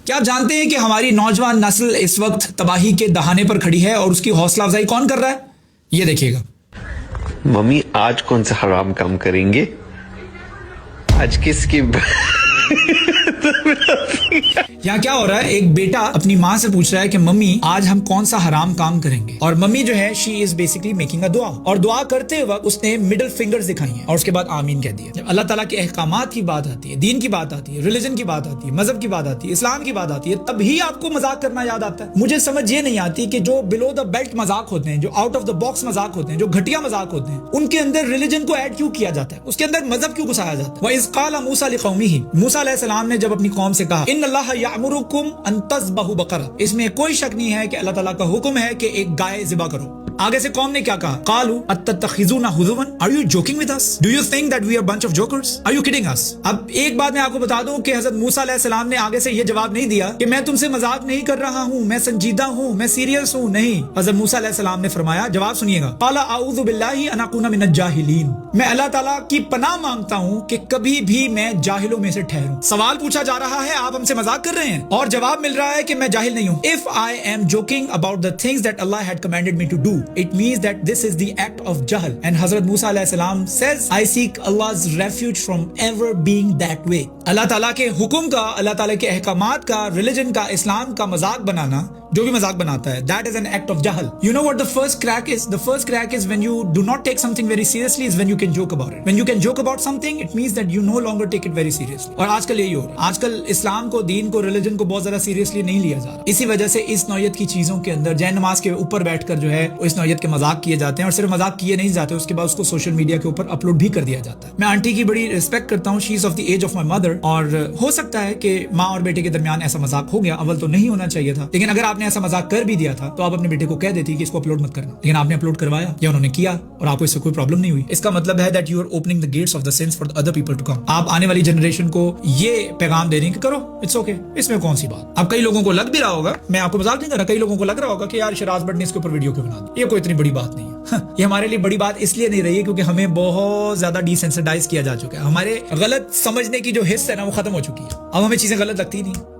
کیا آپ جانتے ہیں کہ ہماری نوجوان نسل اس وقت تباہی کے دہانے پر کھڑی ہے اور اس کی حوصلہ افزائی کون کر رہا ہے؟ یہ دیکھیے گا. ممی آج کون سا حرام کام کریں گے؟ آج کس کی یہاں کیا ہو رہا ہے؟ ایک بیٹا اپنی ماں سے پوچھ رہا ہے کہ ممی آج ہم کون سا حرام کام کریں گے، اور ممی جو ہے شی از بیسکلی میکنگ اے دعا، اور دعا کرتے وقت اس نے مڈل فنگرز دکھائی ہیں اور اس کے بعد آمین کہہ دیا. جب اللہ تعالیٰ کے احکامات کی بات آتی ہے، دین کی بات آتی ہے، ریلیجن کی بات آتی ہے، مذہب کی بات آتی ہے، اسلام کی بات آتی ہے، تبھی آپ کو مذاق کرنا یاد آتا ہے. مجھے سمجھ یہ نہیں آتی کہ جو بلو دا بیلٹ مذاق ہوتے ہیں، جو آؤٹ آف دا باکس مذاق ہوتے ہیں، جو گھٹیا مذاق ہوتے ہیں، ان کے اندر ریلیجن کو ایڈ کیوں کیا جاتا ہے؟ اس کے اندر مذہب کیوں گھسایا جاتا ہے؟ وَإِذْ قَالَ مُوسَىٰ لِقَوْمِهِ، موسیٰ علیہ السلام نے جب اپنی قوم سے کہا ان اللہ یأمرکم ان تذبحوا بقرہ، اس میں کوئی شک نہیں ہے کہ اللہ تعالیٰ کا حکم ہے کہ ایک گائے ذبح کرو. آگے سے قوم نے کیا کہا؟ قالوا اتتخذونا ہزوا، are you joking with us? Do you think that we are a bunch of jokers? Are you kidding us? اب ایک بات میں آپ کو بتا دوں کہ حضرت موسیٰ علیہ السلام نے آگے سے یہ جواب نہیں دیا کہ میں تم سے مذاق نہیں کر رہا ہوں، میں سنجیدہ ہوں، میں سیریس ہوں. نہیں، حضرت موسیٰ علیہ السلام نے فرمایا، جواب سنیے گا، قال اعوذ باللہ ان اکون من الجاہلین، میں اللہ تعالیٰ کی پناہ مانگتا ہوں کہ کبھی بھی میں جاہلوں میں سے ٹھہروں. سوال پوچھا جا رہا ہے، آپ ہم سے مذاق کر رہے ہیں، اور جواب مل رہا ہے کہ میں جاہل نہیں ہوں. If I am joking about the things that Allah had commanded me to do, it means that this is the act of jahl. And Hazrat Musa alayhi salam says, I seek Allah's refuge from ever being that way. اللہ تعالیٰ کے حکم کا، اللہ تعالیٰ کے احکامات کا، religion کا، اسلام کا مذاق بنانا، جو بھی مذاق بناتا ہے, that is an act of jahl. You know what the first crack is? The first crack is when you do not take something very seriously is when you can joke about it. When you can joke about something, it means that you no longer take it very seriously. اور آج کل یہی ہو رہا ہے. آج کل اسلام کو، دین کو، ریلیجن کو بہت زیادہ سیریسلی نہیں لیا جا رہا. اسی وجہ سے اس نوعیت کی چیزوں کے اندر جے نماز کے اوپر بیٹھ کر جو ہے اس نوعیت کے مذاق کیے جاتے ہیں, اور صرف مذاق کیے نہیں جاتے, اس کے بعد اس کو سوشل میڈیا کے اوپر اپلوڈ بھی کر دیا جاتا ہے. میں آنٹی کی بڑی ریسپیکٹ کرتا ہوں, she is of the age of my mother, اور ہو سکتا ہے کہ ماں اور بیٹے کے درمیان ایسا مذاق ہو گیا. اول تو نہیں ہونا چاہیے تھا, لیکن اگر آپ نے ایسا مذاق کر بھی دیا تھا تو آپ اپنے بیٹے کو کہہ دیتی کہ اس کو اپلوڈ مت کرنا, لیکن آپ نے اپلوڈ کروایا یا انہوں نے کیا اور آپ کو اس سے کوئی پرابلم نہیں ہوئی. اس کا مطلب ہے that you are opening the gates of the sense for other people to come. آپ آنے والی جنریشن کو یہ پیغام دے رہے ہیں کہ کرو, اٹس اوکے, اس میں کون سی بات. اب کئی لوگوں کو لگ بھی رہا ہوگا, میں آپ کو مذاق نہیں کر رہا, کئی لوگوں کو لگ رہا ہوگا کہ یار شراز بٹ نے اس کے اوپر ویڈیو کیوں بنا دی, یہ کوئی اتنی بڑی بات نہیں ہے. یہ ہمارے لیے بڑی بات اس لیے نہیں رہی ہے کیونکہ ہمیں بہت زیادہ ڈی سینسٹائز کیا جا چکا ہے. ہمارے غلط سمجھنے کی جو حص ہے نا وہ ختم ہو چکی ہے, اب ہمیں چیزیں غلط لگتی نہیں.